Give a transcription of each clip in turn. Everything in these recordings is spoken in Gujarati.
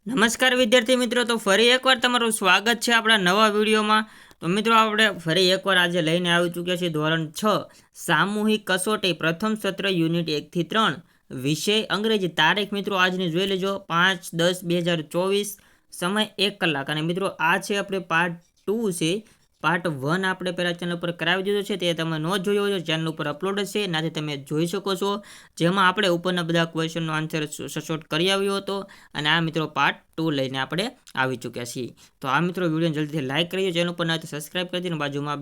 નમસ્કાર વિદ્યાર્થી મિત્રો, તો ફરી એકવાર તમારું સ્વાગત છે આપણા નવા વિડીયોમાં. તો મિત્રો આપણે ફરી એકવાર આજે લઈને આવી ચૂક્યા છીએ ધોરણ 6 સામૂહિક કસોટી પ્રથમ સત્ર યુનિટ 1 થી 3 વિષય અંગ્રેજી. તારીખ મિત્રો આજની જોઈ લેજો 5/10/2024, સમય 1 કલાક. અને મિત્રો આ છે આપણે પાર્ટ 2 છે. પાર્ટ 1 આપણે પહેલાં ચેનલ ઉપર કરાવી દીધો છે, તે તમે ન જોયો હોય ચેનલ ઉપર અપલોડ છે, એનાથી તમે જોઈ શકો છો, જેમાં આપણે ઉપરના બધા ક્વેશ્ચનનો આન્સર સચોટ કરી આવ્યો હતો. અને આ મિત્રો પાર્ટ 2 લઈને આપણે આવી ચૂક્યા છીએ. તો આ મિત્રો વિડીયોને જલ્દીથી લાઇક કરી દો, ચેનલ ઉપર ના સબસ્ક્રાઈબ કરી દો, બાજુમાં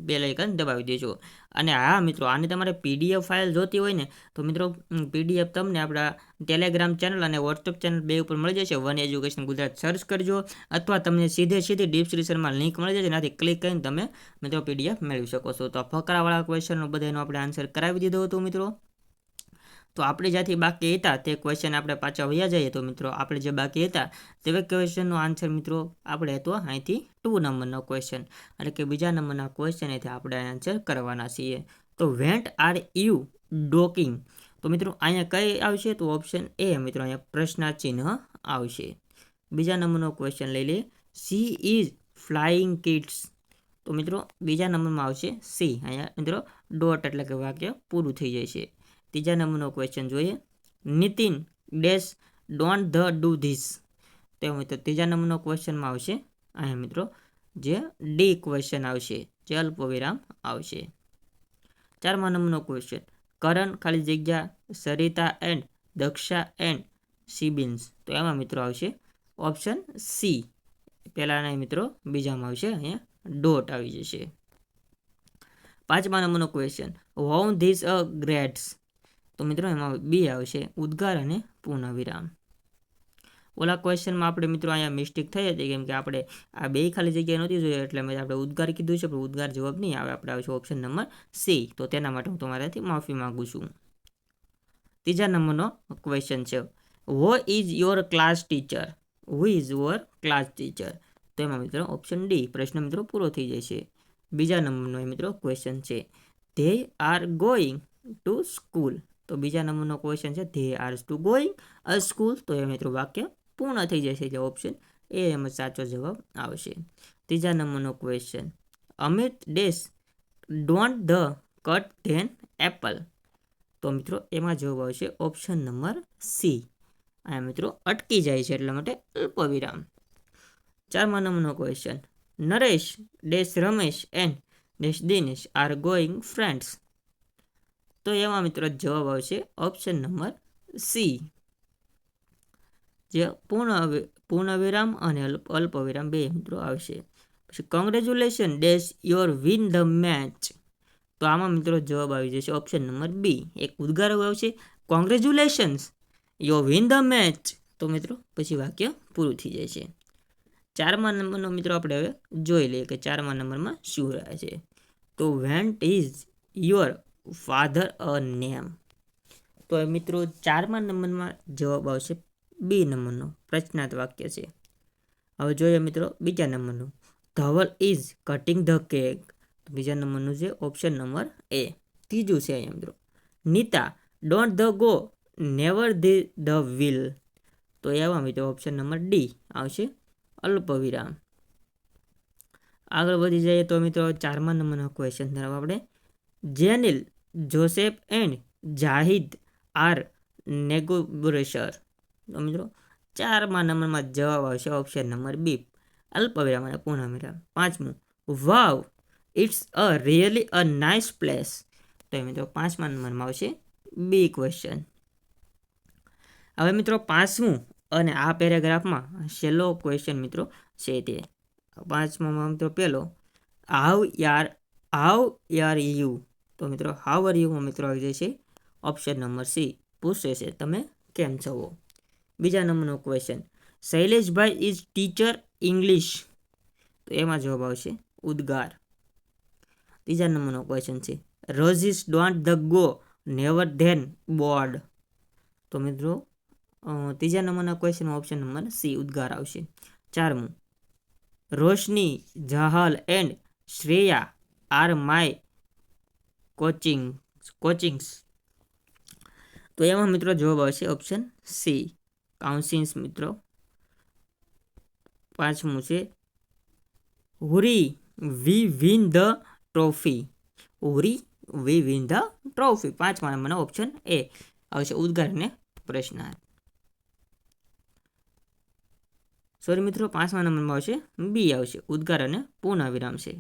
બેલ આઇકન દબાવી દેજો. અને હા મિત્રો, આની તમારે પીડીએફ ફાઇલ જોતી હોય ને તો મિત્રો પીડીએફ તમને આપણા ટેલિગ્રામ ચેનલ અને વોટ્સઅપ ચેનલ બે ઉપર મળી જશે. વન એજ્યુકેશન ગુજરાત સર્ચ કરજો, અથવા તમને સીધી ડિસ્ક્રિપ્શનમાં લિંક મળી જશે, એનાથી ક્લિક કરીને તમે મિત્રો પીડીએફ મેળવી શકો છો. તો ફકરાવાળા ક્વેશ્ચનનો બધાનો આપણે આન્સર કરાવી દીધો હતો મિત્રો. તો આપણે જ્યાંથી બાકી હતા તે ક્વેશ્ચન આપણે પાછા વયા જઈએ. તો મિત્રો આપણે જે બાકી હતા તે ક્વેશ્ચનનો આન્સર મિત્રો આપણે હતો અહીંથી 2 નંબરનો ક્વેશ્ચન, એટલે કે બીજા નંબરના ક્વેશ્ચન એથી આપણે આન્સર કરવાના છીએ. તો વેન્ટ આર યુ ડોકિંગ? તો મિત્રો અહીંયા કઈ આવશે? તો ઓપ્શન એ મિત્રો અહીંયા પ્રશ્નાચિહ્ન આવશે. બીજા નંબરનો ક્વેશ્ચન લઈ લઈએ. She is flying kits? તો મિત્રો બીજા નંબરમાં આવશે સી. અહીંયા મિત્રો ડોટ એટલે કે વાક્ય પૂરું થઈ જાય છે. ત્રીજા નંબરનો ક્વેશ્ચન જોઈએ. Nitin dash don't the do this? તો મિત્રો ત્રીજા નંબરનો ક્વેશ્ચનમાં આવશે અહીંયા મિત્રો જે ડી ક્વેશ્ચન આવશે, જે અલ્પવિરામ આવશે. 4મા નંબરનો ક્વેશ્ચન. કરણ ખાલી જગ્યા સરિતા એન્ડ દક્ષા એન્ડ સિબિન્સ? તો એમાં મિત્રો આવશે ઓપ્શન સી. પહેલાના મિત્રો બીજામાં આવશે અહીંયા ડોટ આવી જશે. 5મા નંબરનો question. Home this a grades? તો મિત્રો એમાં બી આવશે ઉદ્ગાર અને પૂર્ણવિરામ. ઓલા ક્વેશ્ચનમાં આપણે મિત્રો અહીંયા મિસ્ટેક થઈ હતી, કેમ કે આપણે આ બે ખાલી જગ્યા નહોતી જોઈએ, એટલે મેં આપણે ઉદ્ગાર કીધું છે, પણ ઉદ્ગાર જવાબ નહીં આવે, આપણે આવશે ઓપ્શન નંબર સી. તો તેના માટે હું તમારાથી માફી માંગુ છું. ત્રીજા નંબરનો ક્વેશ્ચન છે. Who is your class teacher? Who is your class teacher? તો એમાં મિત્રો ઓપ્શન ડી. પ્રશ્ન મિત્રો પૂરો થઈ જાય છે. બીજા નંબરનો મિત્રો ક્વેશ્ચન છે. They are going to school? તો બીજા નંબરનો ક્વેશ્ચન છે they are to going a school? તો એ મિત્રો વાક્ય પૂર્ણ થઈ જશે, જે ઓપ્શન એ એમાં સાચો જવાબ આવશે. ત્રીજા નંબરનો question. Amit dash don't the cut then apple? તો મિત્રો એમાં જવાબ આવશે ઓપ્શન નંબર સી. આ મિત્રો અટકી જાય છે એટલા માટે અલ્પવિરામ. 4મા નંબરનો question. Naresh dash Ramesh and dash Dinesh are going friends? તો એમાં મિત્રો જવાબ આવશે ઓપ્શન નંબર સી, જે પૂર્ણવિરામ અને અલ્પવિરામ બે મિત્રો આવશે. પછી congratulation dash your win the match? તો આમાં મિત્રો જવાબ આવી જશે ઓપ્શન નંબર બી. એક ઉદ્ગાર આવશે congratulations your win the match? તો મિત્રો પછી વાક્ય પૂરું થઈ જાય છે. 4મા નંબરનો મિત્રો આપણે હવે જોઈ લઈએ કે 4મા નંબરમાં શું રહે છે. તો vent is your father a name? તો મિત્રો 4મા નંબરમાં જવાબ આવશે બી નંબરનો, પ્રશ્નાર્થ વાક્ય છે. હવે જોઈએ મિત્રો બીજા નંબરનું. Dhaval is cutting the cake? તો બીજા નંબરનું છે ઓપ્શન નંબર એ. ત્રીજું છે અહીંયા મિત્રો. Nita don't the go never the will? તો એવા મિત્રો ઓપ્શન નંબર ડી આવશે અલ્પવિરામ. આગળ વધી જઈએ તો મિત્રો 4મા નંબરનો ક્વેશ્ચન તરફ આપણે. Jenil Joseph and Jahid are નેગોબ્રેશર? તો મિત્રો 4મા નંબરમાં જવાબ આવશે ઓપ્શન નંબર બી, અલ્પવિરામ અને પૂર્ણવિરામ. 5મું. Wow it's a really a nice place? તો મિત્રો 5મા નંબરમાં આવશે બી ક્વેશ્ચન. હવે મિત્રો 5મું અને આ પેરેગ્રાફમાં છેલ્લો ક્વેશ્ચન મિત્રો છે તે 5માં મિત્રો પહેલો. હાઉ યાર યુ? તો મિત્રો હાઉ આર યુમાં મિત્રો આવી જાય છે ઓપ્શન નંબર સી, પૂછે છે તમે કેમ છો? બીજા નંબરનો question. Shaileshbhai is teacher English? તો એમાં જવાબ આવશે ઉદ્ગાર. ત્રીજા નંબરનો ક્વેશ્ચન છે. Roses don't the go never then board? તો મિત્રો ત્રીજા નંબરના ક્વેશ્ચન ઓપ્શન નંબર સી, ઉદ્ગાર આવશે. 4મું. Roshni Jahal and Shreya are my coachings? તો એમાં મિત્રો જવાબ આવશે ઓપ્શન સી, કાઉન્સિન્સ મિત્રો. પાંચમું છે hurray we win the trophy. Hurray we win the trophy. 5મા નંબરનો ઓપ્શન એ આવશે ઉદ્ગાર અને પ્રશ્નાર્થ. સોરી મિત્રો, 5મા નંબરમાં આવશે બી આવશે ઉદ્ગાર અને પૂર્ણ વિરામ છે.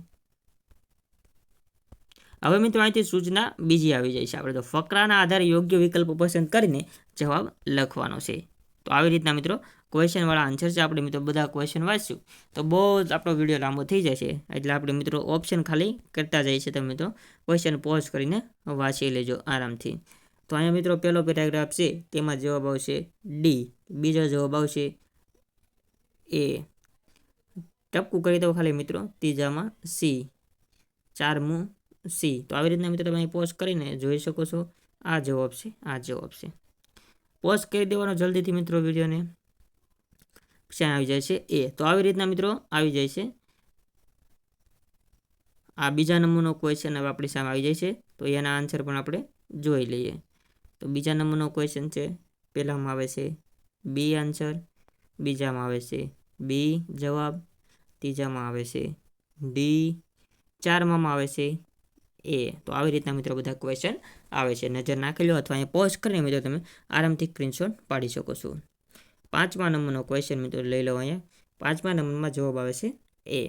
હવે મિત્રો અહીંથી સૂચના બીજી આવી જાય છે. આપણે તો ફકરાના આધારે યોગ્ય વિકલ્પ પસંદ કરીને જવાબ લખવાનો છે. તો આવી રીતના મિત્રો ક્વેશ્ચનવાળા આન્સર છે. આપણે મિત્રો બધા ક્વેશ્ચન વાંચશું તો બહુ જ આપણો વિડીયો લાંબો થઈ જશે. એટલે આપણે મિત્રો ઓપ્શન ખાલી કરતા જાય છે. તમે મિત્રો ક્વેશ્ચન પોઝ કરીને વાંચી લેજો આરામથી. તો અહીંયા મિત્રો પહેલો પેરેગ્રાફ છે તેમાં જવાબ આવશે ડી. બીજો જવાબ આવશે એ. ટપકું કરી દો ખાલી મિત્રો. ત્રીજામાં સી. ચારમું સી. તો આવી રીતના મિત્રો તમે પોઝ કરીને જોઈ શકો છો. આ જવાબ છે, આ જવાબ છે. પોઝ કરી દેવાનો જલ્દીથી મિત્રો વિડીયોને. પછી આવી જાય છે એ. તો આવી રીતના મિત્રો આવી જાય છે. આ બીજા નંબરનો ક્વેશ્ચન હવે આપણી સામે આવી જાય છે. તો એના આન્સર પણ આપણે જોઈ લઈએ. તો બીજા નંબરનો ક્વેશ્ચન છે. પહેલામાં આવે છે બી આન્સર, બીજામાં આવે છે બી જવાબ, ત્રીજામાં આવે છે ડી, ચારમાં આવે છે એ. તો આવી રીતના મિત્રો બધા ક્વેશ્ચન આવે છે. નજર નાખી લો અથવા અહીંયા પોઝ કરીને મિત્રો તમે આરામથી સ્ક્રીનશોટ પાડી શકો છો. 5મા નંબરનો ક્વેશ્ચન મિત્રો લઈ લો. અહીંયા 5મા નંબરમાં જવાબ આવે છે એ.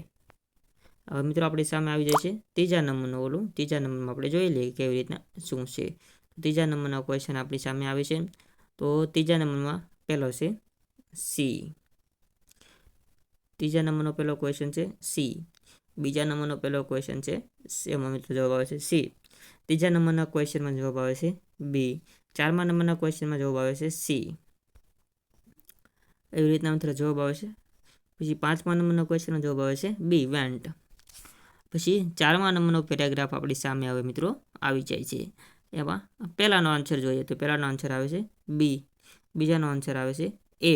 હવે મિત્રો આપણી સામે આવી જાય છે ત્રીજા નંબરનો ઓલું. ત્રીજા નંબરમાં આપણે જોઈ લઈએ કેવી રીતના શું છે. ત્રીજા નંબરનો ક્વેશ્ચન આપણી સામે આવે છે. તો ત્રીજા નંબરમાં પહેલો છે સી. ત્રીજા નંબરનો પહેલો ક્વેશ્ચન છે સી. બીજા નંબરનો પહેલો ક્વેશ્ચન છે એમાં મિત્રો જવાબ આવે છે સી. ત્રીજા નંબરના ક્વેશ્ચનમાં જવાબ આવે છે બી. ચારમા નંબરના ક્વેશ્ચનમાં જવાબ આવે છે સી. એવી રીતના મિત્રો જવાબ આવે છે. પછી 5મા નંબરનો ક્વેશ્ચનનો જવાબ આવે છે બી વેન્ટ. પછી 4મા નંબરનો પેરેગ્રાફ આપણી સામે આવે મિત્રો આવી જાય છે. એમાં પહેલાનો આન્સર જોઈએ તો પહેલાનો આન્સર આવે છે બી. બીજાનો આન્સર આવે છે એ.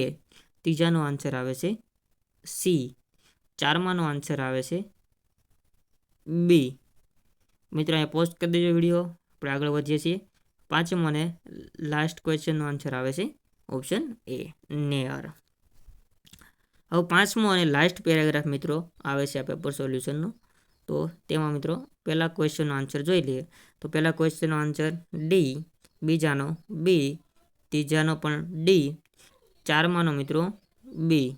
ત્રીજાનો આન્સર આવે છે સી. ચારમાનો આન્સર આવે છે બી. મિત્રો અહીંયા પોસ્ટ કરી દેજો વિડીયો. આપણે આગળ વધીએ છીએ. 5મો અને લાસ્ટ ક્વેશ્ચનનો આન્સર આવે છે ઓપ્શન એ નેયર. હવે 5મો અને લાસ્ટ પેરેગ્રાફ મિત્રો આવે છે આ પેપર સોલ્યુશનનો. તો તેમાં મિત્રો પહેલા ક્વેશ્ચનનો આન્સર જોઈ લઈએ. તો પહેલા ક્વેશ્ચનનો આન્સર ડી, બીજાનો બી, ત્રીજાનો પણ ડી, ચારમાનો મિત્રો બી,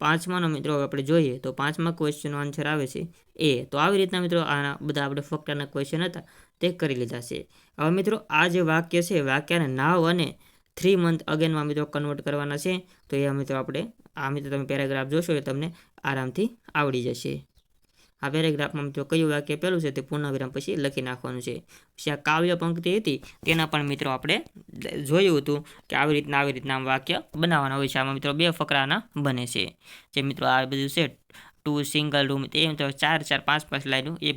5માનો મિત્રો હવે આપણે જોઈએ તો 5મા ક્વેશ્ચનનો આન્સર આવે છે એ. તો આવી રીતના મિત્રો આના બધા આપણે ફક્તના ક્વેશ્ચન હતા તે કરી લીધા છે. હવે મિત્રો આ જે વાક્ય છે વાક્યને નાવ અને 3 month અગેનમાં મિત્રો કન્વર્ટ કરવાના છે. તો એ મિત્રો આપણે આ મિત્રો તમે પેરેગ્રાફ જોશો એ તમને આરામથી આવડી જશે. આ પેરેગ્રાફમાં મિત્રો કયું વાક્ય પહેલું છે તે પૂર્ણવિરામ પછી લખી નાખવાનું છે. પછી આ કાવ્ય પંક્તિ હતી તેના પણ મિત્રો આપણે જોયું હતું કે આવી રીતના વાક્ય બનાવવાના હોય છે. આમાં મિત્રો 2 ફકરાના બને છે. જે મિત્રો આ બધું છે ટુ સિંગલ રૂમ એ મિત્રો 4-4, 5-5 લાઈનો એ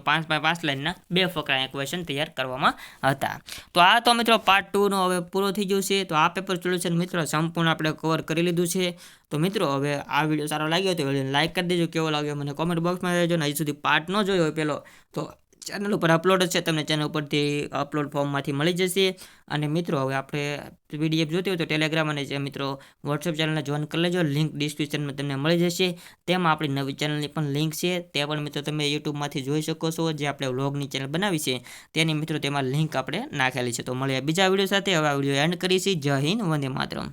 5 લાઈનના 2 ફકરા ક્વેશ્ચન તૈયાર કરવામાં હતા. તો આ તો મિત્રો પાર્ટ 2નો હવે પૂરો થઈ ગયો છે. તો આ પેપર સોલ્યુશન મિત્રો સંપૂર્ણ આપણે કવર કરી લીધું છે. તો મિત્રો હવે આ વિડીયો સારો લાગ્યો તો વિડીયોને લાઈક કરી દેજો. કેવો લાગ્યો મને કોમેન્ટ બોક્સમાં રહેજો. ને હજી સુધી પાર્ટ ન જોયો હોય પેલો તો ચેનલ ઉપર અપલોડ છે. તમને ચેનલ ઉપરથી અપલોડ ફોર્મમાંથી મળી જશે. અને મિત્રો હવે આપણે PDF જોતી હોય તો ટેલિગ્રામ અને જે મિત્રો વોટ્સએપ ચેનલને જોઈન કરી લેજો. લિંક ડિસ્ક્રિપ્શનમાં તમને મળી જશે. તેમાં આપણી નવી ચેનલની પણ લિંક છે. તે પણ મિત્રો તમે યુટ્યુબમાંથી જોઈ શકો છો. જે આપણે વ્લોગની ચેનલ બનાવી છે તેની મિત્રો તેમાં લિંક આપણે નાખેલી છે. તો મળીએ બીજા વિડીયો સાથે. હવે આ વિડીયો એન્ડ કરીશું. જય હિન્દ, વંદે માતરમ.